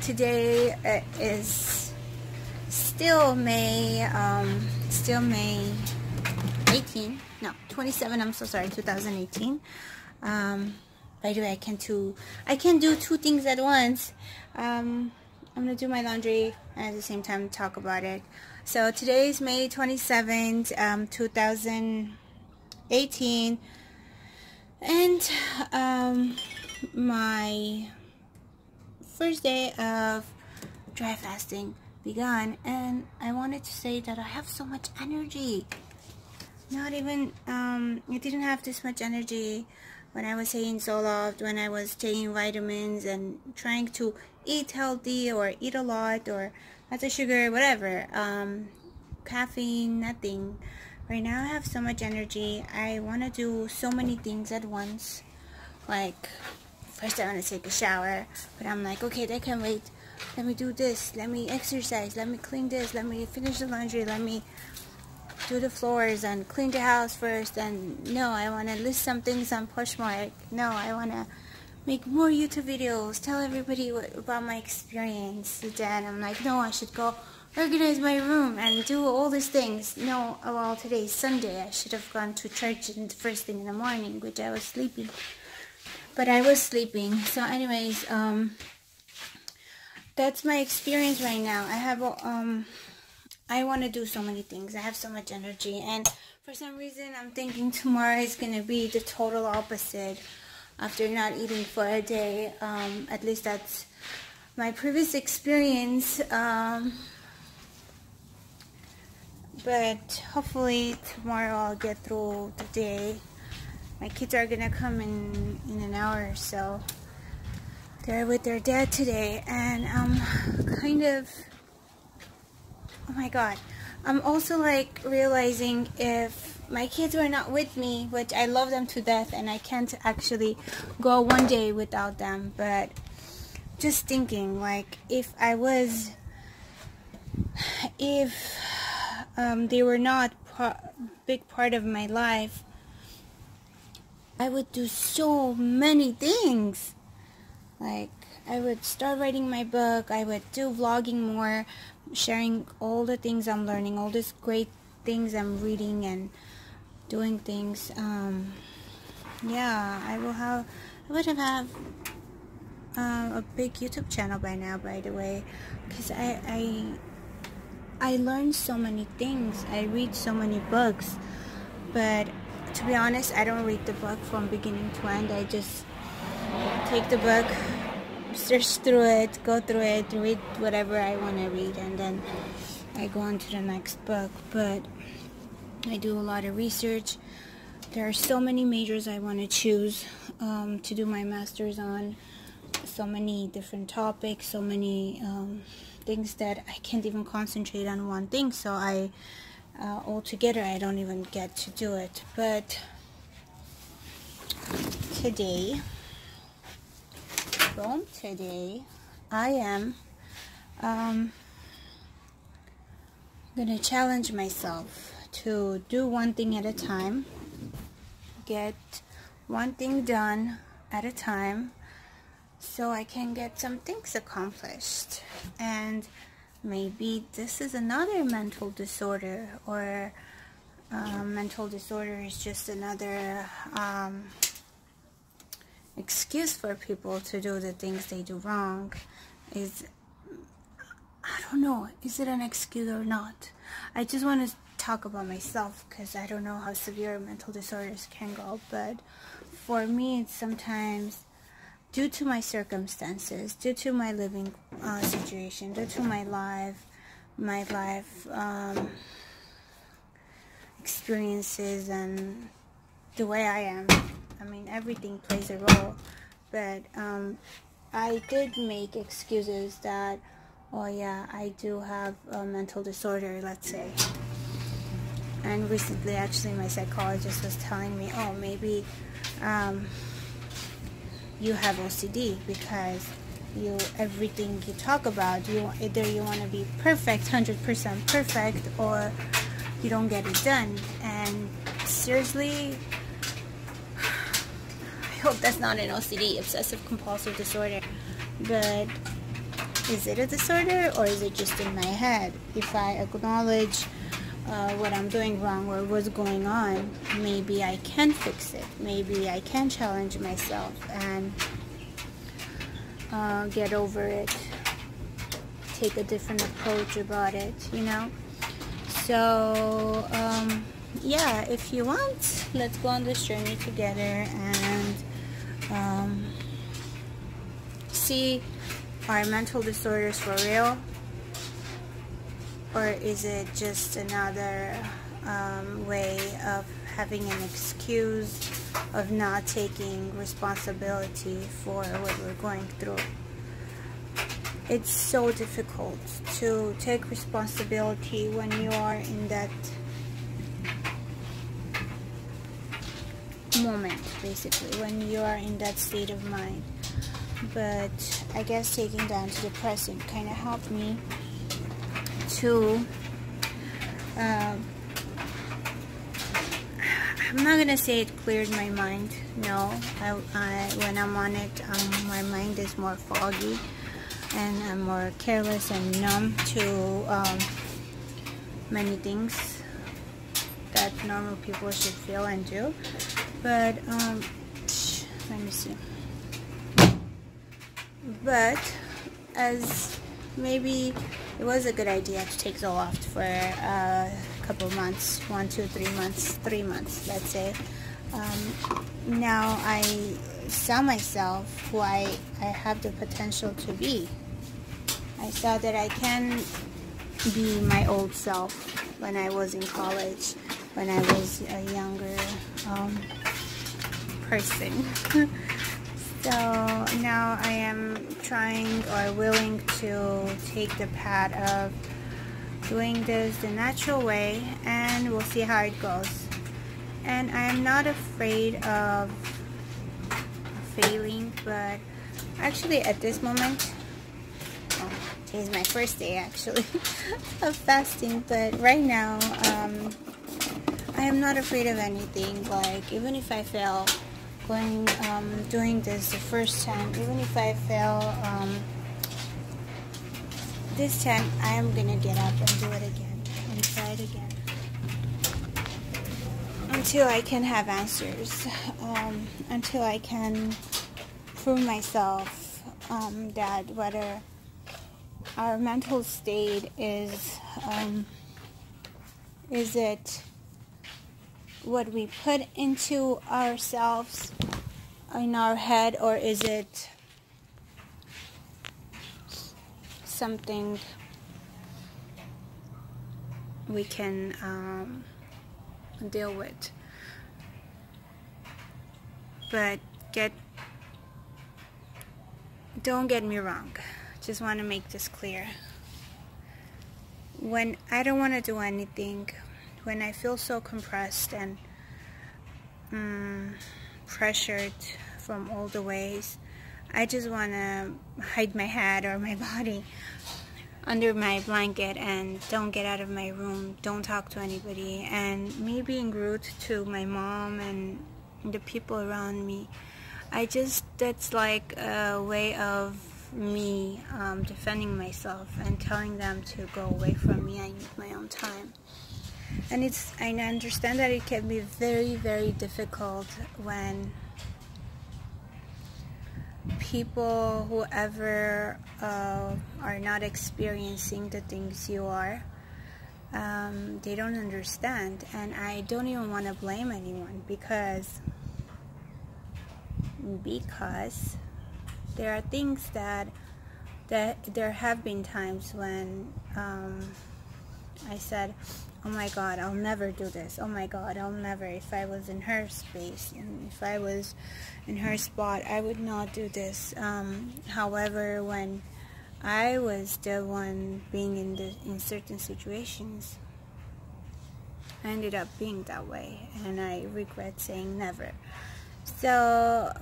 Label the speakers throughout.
Speaker 1: Today is still May 18. No, 27. I'm so sorry, 2018. By the way, I can do two things at once. I'm gonna do my laundry and at the same time talk about it. So today is May 27th, 2018, and my first day of dry fasting begun, and I wanted to say that I have so much energy. Not even I didn't have this much energy when I was taking Zoloft, when I was taking vitamins and trying to eat healthy or eat a lot or lots of sugar, whatever, caffeine, nothing. Right now I have so much energy. I want to do so many things at once. Like, first I want to take a shower, but I'm like, okay, that can wait. Let me do this, let me exercise, let me clean this, let me finish the laundry, let me do the floors and clean the house first. And no, I want to list some things on Poshmark. No, I want to make more YouTube videos, tell everybody about my experience. Then I'm like, no, I should go organize my room and do all these things. No, well, today's Sunday. I should have gone to church in the first thing in the morning, which I was sleeping. But I was sleeping. So anyways, that's my experience right now. I want to do so many things. I have so much energy, and for some reason I'm thinking tomorrow is going to be the total opposite after not eating for a day. At least that's my previous experience. But hopefully tomorrow I'll get through the day. My kids are going to come in an hour or so. They're with their dad today, and I'm kind of, oh my god, I'm also like realizing if my kids were not with me, which I love them to death and I can't actually go one day without them, but just thinking, like, if they were not big part of my life, I would do so many things. Like, I would start writing my book, I would do vlogging more, sharing all the things I'm learning, all these great things I'm reading and doing things. Yeah, I would have a big YouTube channel by now, by the way, because I learned so many things. I read so many books, but to be honest, I don't read the book from beginning to end. I just take the book, search through it, go through it, read whatever I want to read, and then I go on to the next book. But I do a lot of research. There are so many majors I want to choose to do my master's on, so many different topics, so many things that I can't even concentrate on one thing, so altogether I don't even get to do it. But today I am gonna challenge myself to do one thing at a time, get one thing done at a time, so I can get some things accomplished. And maybe this is another mental disorder, or mental disorder is just another excuse for people to do the things they do wrong. I don't know, is it an excuse or not? I just want to talk about myself, because I don't know how severe mental disorders can go, but for me it's sometimes due to my circumstances, due to my living situation, due to my life experiences and the way I am. I mean, everything plays a role, but I did make excuses that, oh yeah, I do have a mental disorder, let's say. And recently, actually, my psychologist was telling me, oh, maybe you have OCD, because everything you talk about, either you want to be perfect, 100% perfect, or you don't get it done. And seriously, I hope that's not an OCD, obsessive compulsive disorder, but is it a disorder or is it just in my head? If I acknowledge what I'm doing wrong or what's going on, maybe I can fix it. Maybe I can challenge myself and get over it, take a different approach about it, you know. So yeah, if you want, let's go on this journey together and see, are mental disorders for real, or is it just another way of having an excuse of not taking responsibility for what we're going through? It's so difficult to take responsibility when you are in that moment, basically, when you are in that state of mind. But I guess taking the antidepressant kind of helped me to I'm not gonna say it cleared my mind. No, when I'm on it, my mind is more foggy and I'm more careless and numb to many things that normal people should feel and do. But let me see. But as maybe it was a good idea to take Zoloft for a couple months, 1, 2, 3 months, 3 months, let's say. Now I saw myself who I have the potential to be. I saw that I can be my old self when I was in college, when I was a younger person. So now I am trying or willing to take the path of doing this the natural way, and we'll see how it goes. And I am not afraid of failing, but actually at this moment, today's my first day actually of fasting, but right now I am not afraid of anything. Like, even if I fail doing this the first time, even if I fail this time, I am gonna get up and do it again and try it again until I can have answers, until I can prove myself that whether our mental state is it what we put into ourselves in our head, or is it something we can deal with. But don't get me wrong, just want to make this clear. When I don't want to do anything, when I feel so compressed and pressured from all the ways, I just want to hide my head or my body under my blanket and don't get out of my room, don't talk to anybody, and me being rude to my mom and the people around me. That's like a way of me defending myself and telling them to go away from me. I need my own time. And I understand that it can be very, very difficult when people, whoever are not experiencing the things you are, they don't understand. And I don't even want to blame anyone, because there are things that there have been times when I said, oh my God, I'll never do this. Oh my God, I'll never. If I was in her space and if I was in her spot, I would not do this. However, when I was the one being in certain situations, I ended up being that way, and I regret saying never. So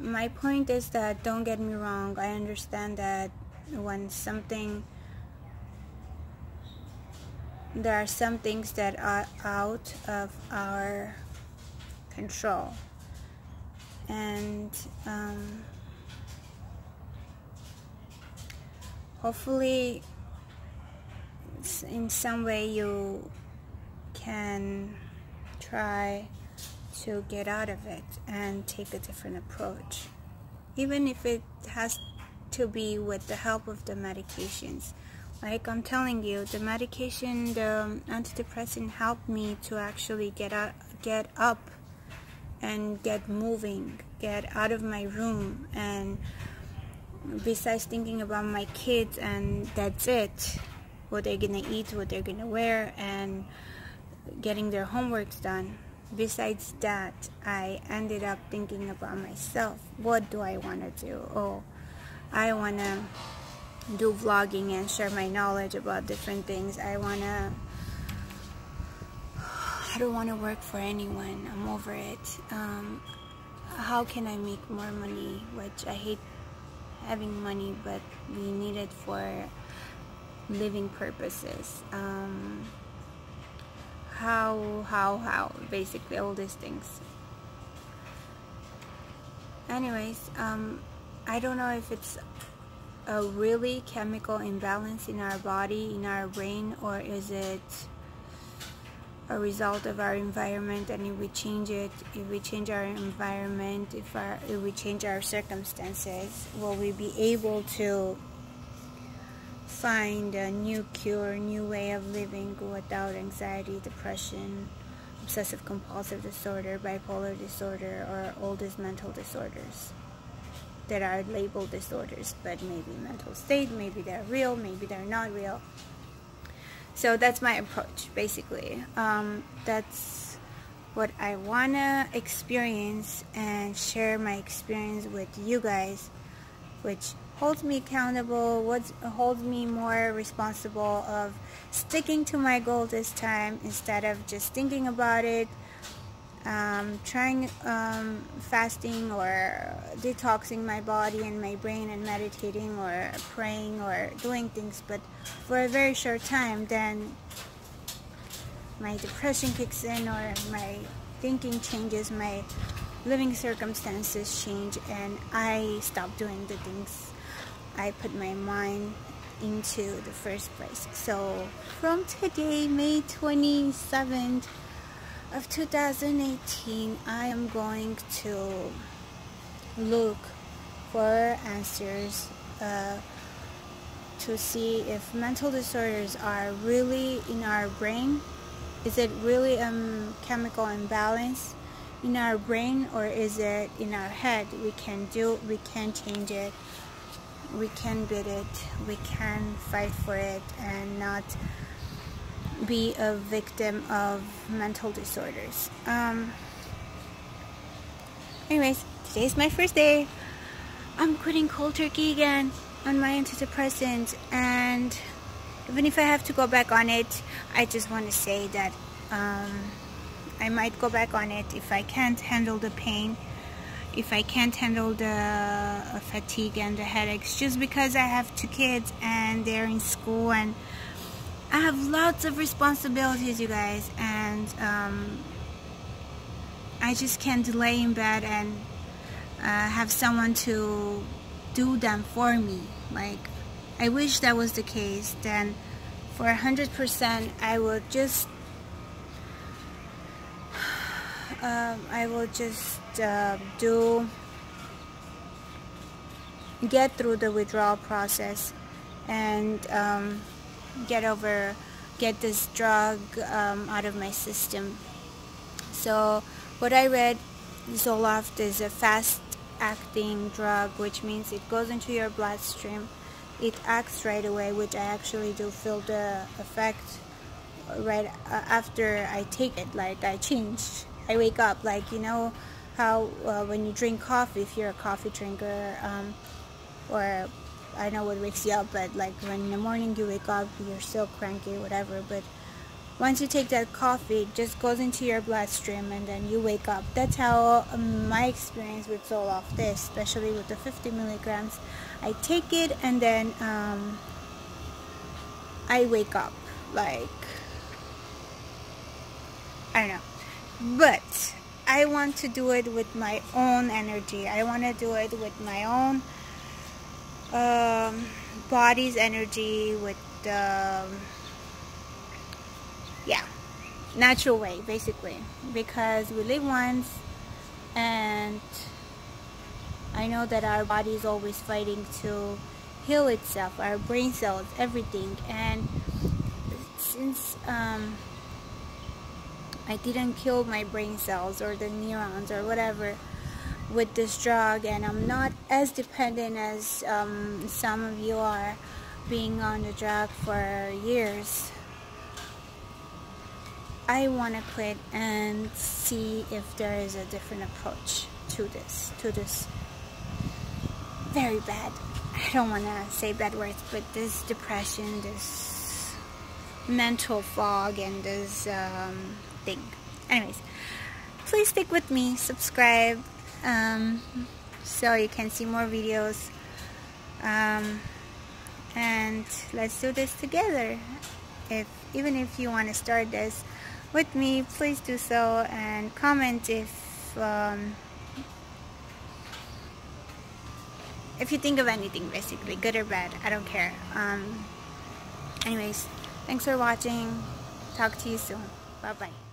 Speaker 1: my point is that, don't get me wrong, I understand that when there are some things that are out of our control, and hopefully in some way you can try to get out of it and take a different approach, even if it has to be with the help of the medications. Like I'm telling you, the medication, the antidepressant helped me to actually get up and get moving, get out of my room, and besides thinking about my kids and that's it, what they're gonna eat, what they're gonna wear, and getting their homeworks done. Besides that, I ended up thinking about myself. What do I want to do? Oh, I want to do vlogging and share my knowledge about different things. I don't want to work for anyone. I'm over it. How can I make more money? Which I hate having money, but we need it for living purposes. How, basically all these things. Anyways, I don't know if it's a really chemical imbalance in our body, in our brain, or is it a result of our environment, and if we change it, if we change our environment, if we change our circumstances, will we be able to find a new cure, new way of living without anxiety, depression, obsessive compulsive disorder, bipolar disorder, or all these mental disorders that are labeled disorders, but maybe mental state, maybe they're real, maybe they're not real. So that's my approach, basically. That's what I wanna experience and share my experience with you guys, which holds me accountable, holds me more responsible of sticking to my goal this time instead of just thinking about it, trying fasting or detoxing my body and my brain and meditating or praying or doing things, but for a very short time, then my depression kicks in, or my thinking changes, my living circumstances change, and I stop doing the things I put my mind into the first place. So from today, May 27th of 2018, I am going to look for answers to see if mental disorders are really in our brain. Is it really a chemical imbalance in our brain, or is it in our head? We can change it, we can beat it, we can fight for it and not be a victim of mental disorders. Anyways, today's my first day. I'm quitting cold turkey again on my antidepressant, and even if I have to go back on it, I just want to say that I might go back on it if I can't handle the pain, if I can't handle the fatigue and the headaches, just because I have 2 kids and they're in school and I have lots of responsibilities, you guys, and I just can't lay in bed and have someone to do them for me. Like, I wish that was the case. Then for 100% I would just get through the withdrawal process and get this drug out of my system. So what I read, Zoloft is a fast-acting drug, which means it goes into your bloodstream. It acts right away, which I actually do feel the effect right after I take it. Like, I changed. I wake up, like, you know how when you drink coffee, if you're a coffee drinker, or I know what wakes you up, but like when in the morning you wake up, you're still cranky, whatever, but once you take that coffee, it just goes into your bloodstream and then you wake up. That's how my experience with Zoloft is, especially with the 50 milligrams. I take it and then I wake up, like, I don't know. But I want to do it with my own energy. I want to do it with my own body's energy with the natural way, basically, because we live once, and I know that our body is always fighting to heal itself, our brain cells, everything. And since I didn't kill my brain cells or the neurons or whatever with this drug, and I'm not as dependent as some of you are, being on the drug for years, I want to quit and see if there is a different approach to this very bad, I don't want to say bad words, but this depression, this mental fog, and this thing. Anyways, please stick with me, subscribe, so you can see more videos, and let's do this together. Even if you want to start this with me, please do so, and comment if you think of anything, basically, good or bad, I don't care. Anyways, thanks for watching. Talk to you soon. Bye bye.